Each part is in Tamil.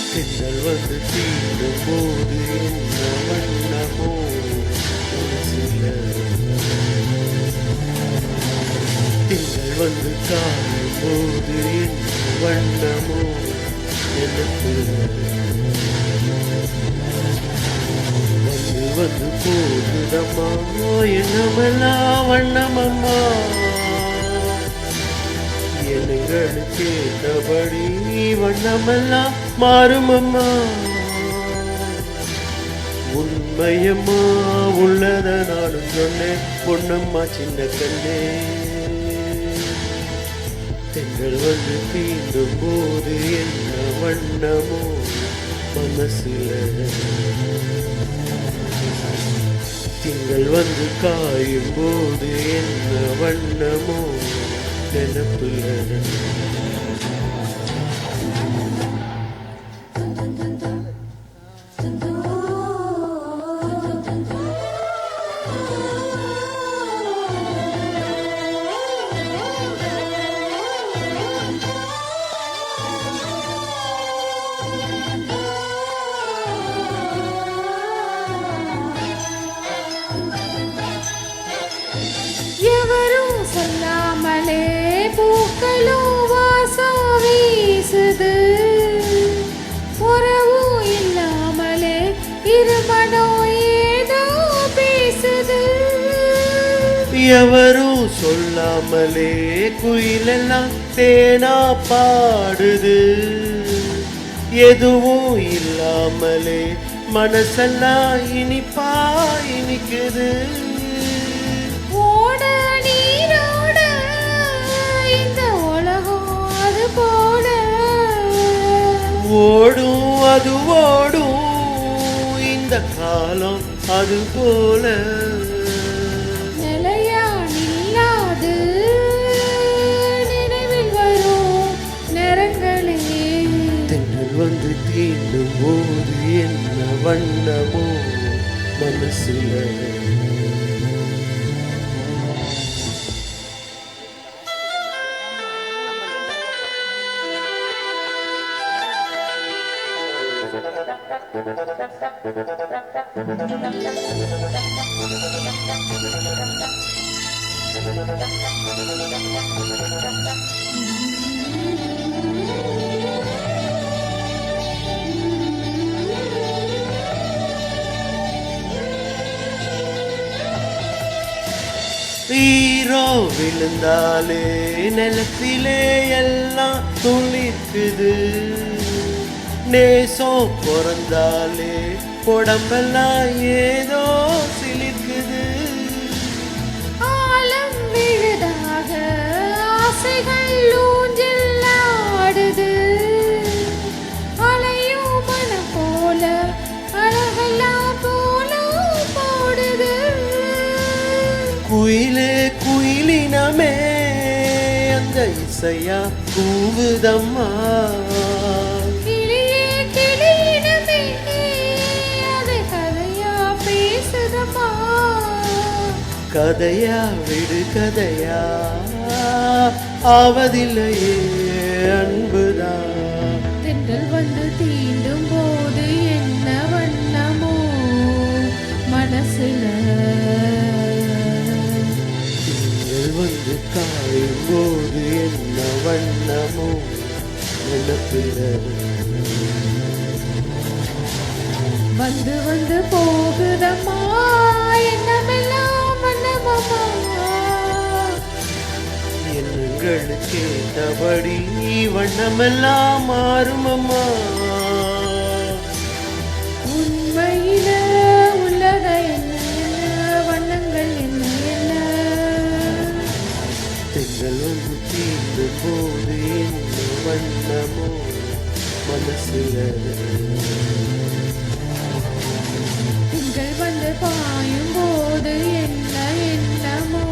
திங்கள் வந்து தீண்டும் போது என்ன வண்ணமோ சில திங்கள் வந்து காயும் போது என்ன வண்ணமோ எனக்கு வந்து வந்து போகுதம்மா என்னமெல்லாம் வண்ணமம்மா எங்களுக்கு ஏற்றபடி வண்ணமெல்லாம் மாறுமம்மா உண்மையம்மா உள்ளத நானும் சொன்னேன் பொன்னம்மா சின்ன கண்ணே தெங்கள் வந்து தீண்டும் போது என்ன வண்ணமோ மனசுல திங்கள் வந்து காயும் போது என்ன வண்ணமோ நினப்புல எவரும் சொல்லாமலே பூக்களும் வாசம் வீசுது உறவும் இல்லாமலே இருமனோ ஏதோ பேசுது எவரும் சொல்லாமலே குயிலெல்லாம் தேனா பாடுது எதுவும் இல்லாமலே மனசெல்லாம் இனிப்பா இனிக்குது ஓட நீரோட இந்த உலகம் அது போல ஓடும் அது ஓடும் இந்த காலம் அது போல நிலையா நில்லாது நினைவில் வரும் நிறங்களே தென்றல் வந்து தீண்டும் போது என்ன வண்ணமோ மனசுல ஈரோ விழுந்தாலே நிலத்திலே எல்லாம் துளிக்குது நேசம் பிறந்தாலே உடம்பெல்லாம் ஏதோ சிலிக்குது ஆலம் விழுதாக ஆசைகள் ஊஞ்சில் ஆடுது அலையும் மனம் போல அழகெல்லாம் போல போடுது குயிலே குயிலினமே அந்த இசையா கூவுதம்மா கிளியே கிளியினமே அது கதையா பேசுதம்மா கதையா விடு கதையா ஆவதில்லையே அன்புதான் தென்றல் வந்து தீண்டும் போது என்ன வண்ணமோ மனசுல திங்கள் வந்து காயும் போது என்ன வண்ணமோ நினப்பில வந்து வந்து போகுதம்மா என்னமெல்லாம் வண்ணமம்மா எங்களுக்கு ஏற்றபடி வண்ணமெல்லாம் மாறுமம்மா உண்மையில உள்ளத என்ன என்ன வண்ணங்கள் என்ன என்ன திங்கள் வந்து தீண்டும் போது என்ன வண்ணமோ மனசுல திங்கள் வந்து பாயும் போது என்ன என்னமோ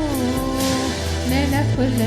நினப்புல